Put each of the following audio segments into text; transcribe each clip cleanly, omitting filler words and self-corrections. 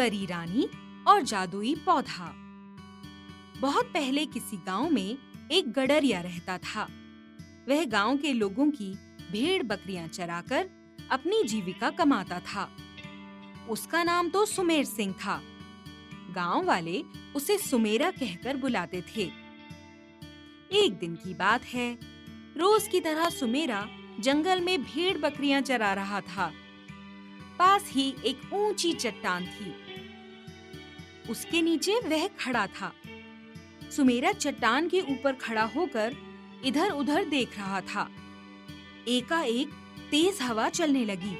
परी रानी और जादुई पौधा। बहुत पहले किसी गांव में एक गडरिया रहता था। वह गांव के लोगों की भेड़ बकरियां चराकर अपनी जीविका कमाता था। उसका नाम तो सुमेर सिंह था। गांव वाले उसे सुमेरा कहकर बुलाते थे। एक दिन की बात है, रोज की तरह सुमेरा जंगल में भेड़ बकरियां चरा रहा था। पास ही एक ऊंची चट्टान थी। उसके नीचे वह खड़ा था। सुमेरा चट्टान के ऊपर खड़ा होकर इधर-उधर देख रहा था। एकाएक तेज हवा चलने लगी।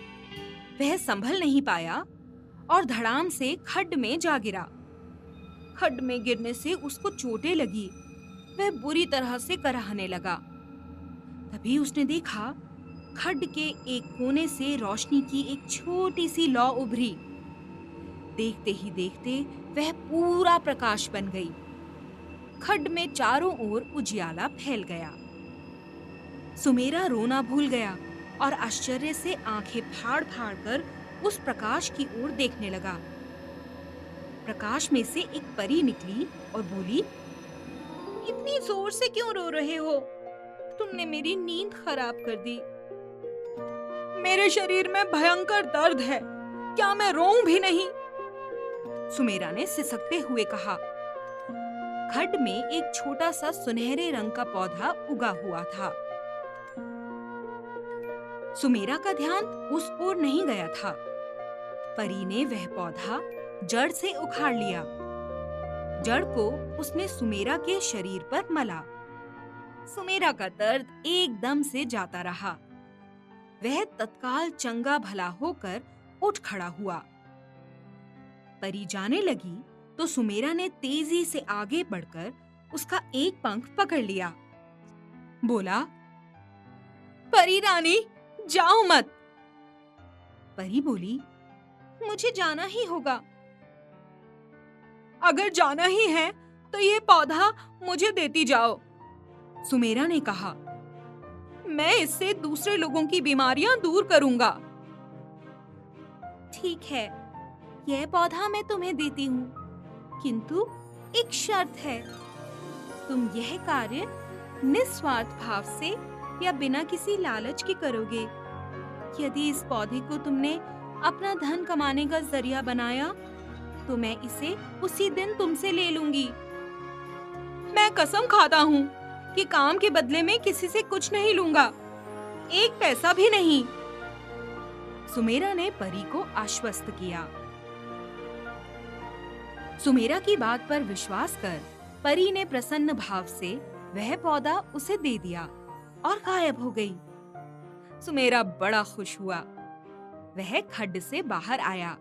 वह संभल नहीं पाया और धड़ाम से खड्ड में जा गिरा। खड्ड में गिरने से उसको चोटें लगी। वह बुरी तरह से कराहने लगा। तभी उसने देखा, खड्ड के एक कोने से रोशनी की एक छोटी सी लौ उभरी। देखते ही देखते वह पूरा प्रकाश बन गई। खड्ड में चारों ओर उजियाला फैल गया। सुमेरा रोना भूल गया और आश्चर्य से आंखें फाड़-फाड़ कर उस प्रकाश की ओर देखने लगा। प्रकाश में से एक परी निकली और बोली, इतनी जोर से क्यों रो रहे हो? तुमने मेरी नींद खराब कर दी। मेरे शरीर में भयंकर दर्द है, क्या मैं रोऊं भी नहीं? सुमेरा ने सिसकते हुए कहा। खड्ड में एक छोटा सा सुनहरे रंग का पौधा उगा हुआ था। सुमेरा का ध्यान उस ओर नहीं गया था। परी ने वह पौधा जड़ से उखाड़ लिया। जड़ को उसने सुमेरा के शरीर पर मला। सुमेरा का दर्द एकदम से जाता रहा। वह तत्काल चंगा भला होकर उठ खड़ा हुआ। परी जाने लगी तो सुमेरा ने तेजी से आगे बढ़कर उसका एक पंख पकड़ लिया। बोला, परी रानी, जाओ मत। परी बोली, मुझे जाना ही होगा। अगर जाना ही है तो ये पौधा मुझे देती जाओ। सुमेरा ने कहा, मैं इससे दूसरे लोगों की बीमारियां दूर करूंगा। ठीक है, यह पौधा मैं तुम्हें देती हूँ, किंतु एक शर्त है। तुम यह कार्य निस्वार्थ भाव से या बिना किसी लालच के करोगे। यदि इस पौधे को तुमने अपना धन कमाने का जरिया बनाया तो मैं इसे उसी दिन तुमसे ले लूंगी। मैं कसम खाता हूँ कि काम के बदले में किसी से कुछ नहीं लूंगा, एक पैसा भी नहीं। सुमेरा ने परी को आश्वस्त किया। सुमेरा की बात पर विश्वास कर परी ने प्रसन्न भाव से वह पौधा उसे दे दिया और गायब हो गई। सुमेरा बड़ा खुश हुआ। वह खड्ड से बाहर आया।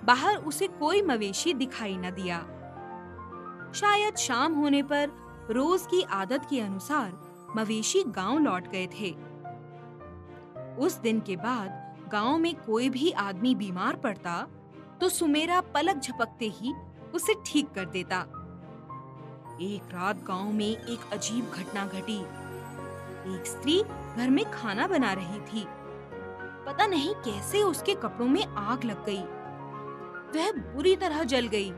बाहर उसे कोई मवेशी दिखाई न दिया। शायद शाम होने पर रोज की आदत के अनुसार मवेशी गांव लौट गए थे। उस दिन के बाद गांव में कोई भी आदमी बीमार पड़ता तो सुमेरा पलक झपकते ही उसे ठीक कर देता। एक रात गांव में एक अजीब घटना घटी। एक स्त्री घर में खाना बना रही थी। पता नहीं कैसे उसके कपड़ों में आग लग गई। वह बुरी तरह जल गई।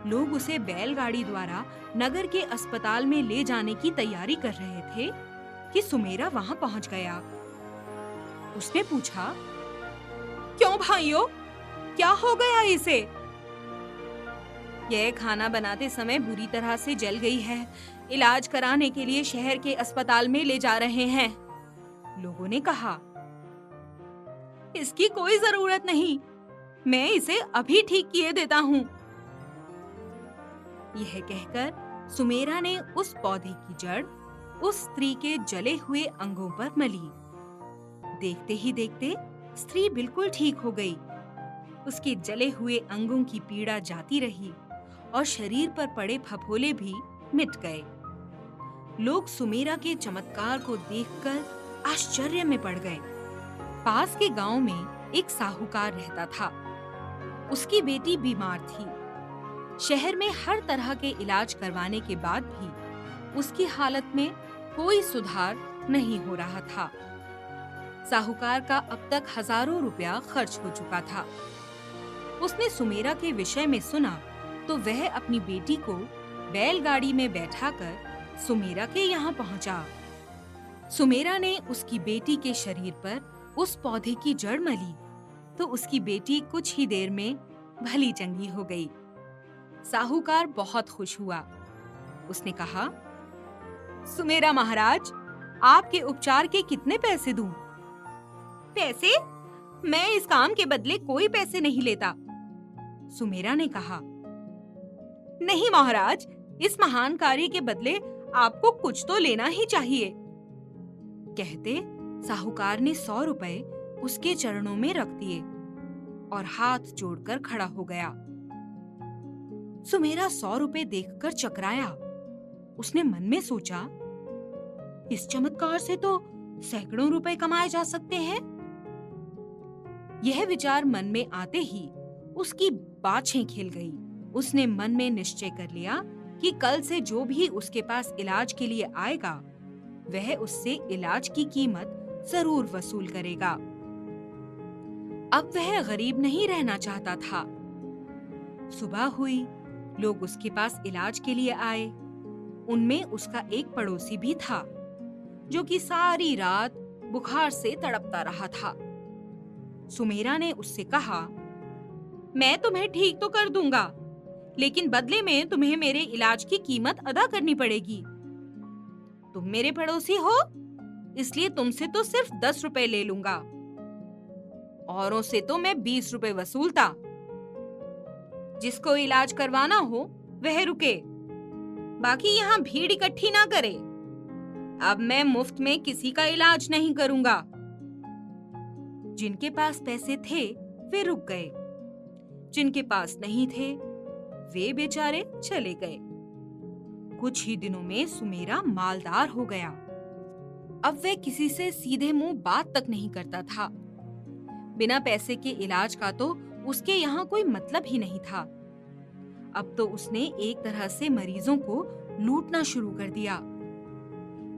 लोग उसे बैलगाड़ी द्वारा नगर के अस्पताल में ले जाने की तैयारी कर रहे थे कि सुमेरा वहां पहुंच गया। उसने पूछा, क्यों भाइयों, क्या हो गया इसे? यह खाना बनाते समय बुरी तरह से जल गई है। इलाज कराने के लिए शहर के अस्पताल में ले जा रहे हैं। लोगों ने कहा, इसकी कोई जरूरत नहीं, मैं इसे अभी ठीक किए देता हूँ। यह कहकर सुमेरा ने उस पौधे की जड़ उस स्त्री के जले हुए अंगों पर मली। देखते ही देखते स्त्री बिल्कुल ठीक हो गई। उसके जले हुए अंगों की पीड़ा जाती रही और शरीर पर पड़े फफोले भी मिट गए। लोग सुमेरा के चमत्कार को देखकर आश्चर्य में पड़ गए। पास के गांव में एक साहूकार रहता था। उसकी बेटी बीमार थी। शहर में हर तरह के इलाज करवाने के बाद भी उसकी हालत में कोई सुधार नहीं हो रहा था। साहूकार का अब तक हजारों रुपया खर्च हो चुका था। उसने सुमेरा के विषय में सुना तो वह अपनी बेटी को बैलगाड़ी में बैठाकर सुमेरा के यहाँ पहुंचा। सुमेरा ने उसकी बेटी के शरीर पर उस पौधे की जड़ मली तो उसकी बेटी कुछ ही देर में भली चंगी हो गई। साहूकार बहुत खुश हुआ। उसने कहा, सुमेरा महाराज, आपके उपचार के कितने पैसे दूं? पैसे? मैं इस काम के बदले कोई पैसे नहीं लेता। सुमेरा ने कहा, नहीं महाराज, इस महान कार्य के बदले आपको कुछ तो लेना ही चाहिए। कहते साहूकार ने 100 रुपए उसके चरणों में रख दिए और हाथ जोड़कर खड़ा हो गया। सुमेरा 100 रुपए देखकर चकराया। उसने मन में सोचा, इस चमत्कार से तो सैकड़ों रुपए कमाए जा सकते हैं। यह विचार मन में आते ही उसकी बाछें खिल गई। उसने मन में निश्चय कर लिया कि कल से जो भी उसके पास इलाज के लिए आएगा, वह उससे इलाज की कीमत जरूर वसूल करेगा। अब वह गरीब नहीं रहना चाहता था। सुबह हुई, लोग उसके पास इलाज के लिए आए। उनमें उसका एक पड़ोसी भी था, जो कि सारी रात बुखार से तड़पता रहा था। सुमेरा ने उससे कहा, मैं तुम्हें ठीक तो कर दूंगा, लेकिन बदले में तुम्हें मेरे इलाज की कीमत अदा करनी पड़ेगी। तुम मेरे पड़ोसी हो, इसलिए तुमसे तो सिर्फ 10 रुपए ले लूंगा। औरों से तो मैं 20 रुपए वसूलता। जिसको इलाज करवाना हो वह रुके, बाकी यहाँ भीड़ इकट्ठी ना करे। अब मैं मुफ्त में किसी का इलाज नहीं करूंगा। जिनके पास पैसे थे वे रुक गए, जिनके पास नहीं थे वे बेचारे चले गए। कुछ ही दिनों में सुमेरा मालदार हो गया। अब वह किसी से सीधे मुंह बात तक नहीं करता था। बिना पैसे के इलाज का तो उसके यहाँ कोई मतलब ही नहीं था। अब तो उसने एक तरह से मरीजों को लूटना शुरू कर दिया।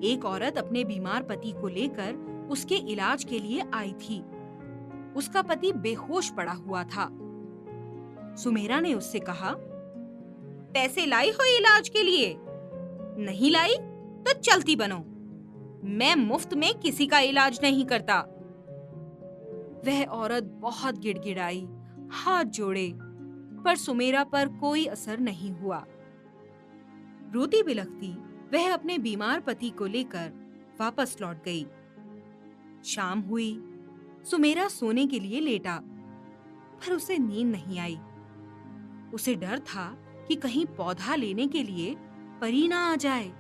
एक औरत अपने बीमार पति को लेकर उसके इलाज के लिए आई थी। उसका पति बेहोश पड़ा हुआ था। सुमेरा ने उससे कहा, पैसे लाई हो इलाज के लिए? नहीं लाई तो चलती बनो। मैं मुफ्त में किसी का इलाज नहीं करता। वह औरत बहुत गिड़गिड़ाई, हाथ जोड़े, पर सुमेरा पर कोई असर नहीं हुआ। रोती बिलखती वह अपने बीमार पति को लेकर वापस लौट गई। शाम हुई, सुमेरा सोने के लिए लेटा, पर उसे नींद नहीं आई। उसे डर था कि कहीं पौधा लेने के लिए परी ना आ जाए।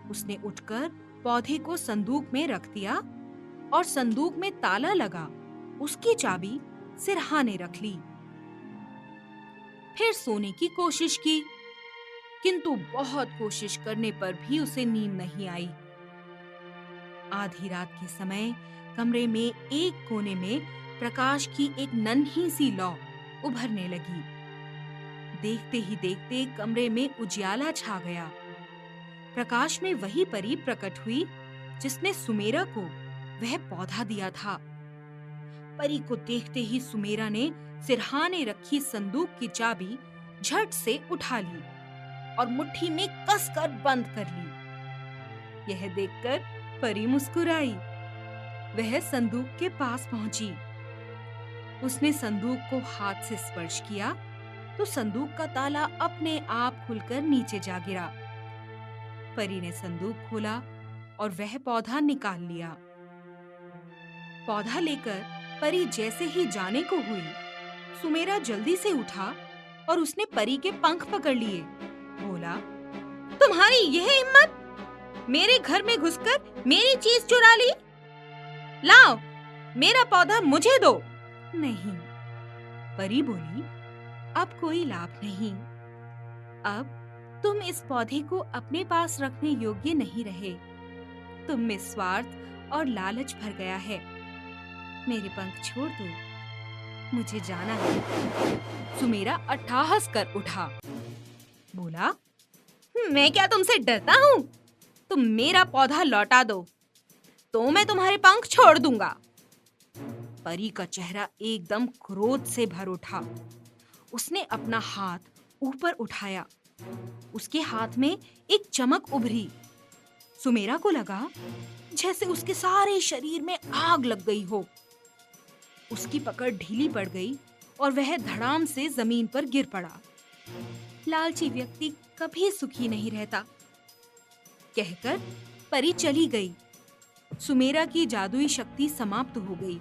उसने उठकर पौधे को संदूक में रख दिया और संदूक में ताला लगा उसकी चाबी सिरहा ने रख ली। फिर सोने की कोशिश की, किंतु बहुत कोशिश करने पर भी उसे नींद नहीं आई। आधी रात के समय कमरे में एक कोने में प्रकाश की एक नन्ही सी लौ उभरने लगी। देखते ही देखते कमरे में उजियाला छा गया। प्रकाश में वही परी प्रकट हुई जिसने सुमेरा को वह पौधा दिया था। परी को देखते ही सुमेरा ने सिरहाने रखी संदूक की चाबी झट से उठा ली और मुट्ठी में कसकर बंद कर ली। यह देखकर परी मुस्कुराई। वह संदूक के पास पहुंची। उसने संदूक को हाथ से स्पर्श किया तो संदूक का ताला अपने आप खुलकर नीचे जा गिरा। परी ने संदूक खोला और वह पौधा निकाल लिया। पौधा लेकर परी जैसे ही जाने को हुई, सुमेरा जल्दी से उठा और उसने परी के पंख पकड़ लिए। बोला, तुम्हारी यह हिम्मत, मेरे घर में घुसकर मेरी चीज चुरा ली? लाओ, मेरा पौधा मुझे दो। नहीं, परी बोली, अब कोई लाभ नहीं। अब तुम इस पौधे को अपने पास रखने योग्य नहीं रहे। तुम में स्वार्थ और लालच भर गया है। मेरे पंख छोड़ दो, मुझे जाना है। सुमेरा अट्टहास कर उठा। बोला, मैं क्या तुमसे डरता हूँ? तुम मेरा पौधा लौटा दो तो मैं तुम्हारे पंख छोड़ दूंगा। परी का चेहरा एकदम क्रोध से भर उठा। उसने अपना हाथ ऊपर उठाया। उसके हाथ में एक चमक उभरी। सुमेरा को लगा जैसे उसके सारे शरीर में आग लग गई हो। उसकी पकड़ ढीली पड़ गई और वह धड़ाम से जमीन पर गिर पड़ा। लालची व्यक्ति कभी सुखी नहीं रहता, कहकर परी चली गई। सुमेरा की जादुई शक्ति समाप्त हो गई,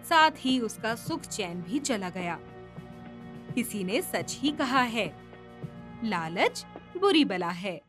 साथ ही उसका सुख चैन भी चला गया। किसी ने सच ही कहा है, लालच बुरी बला है।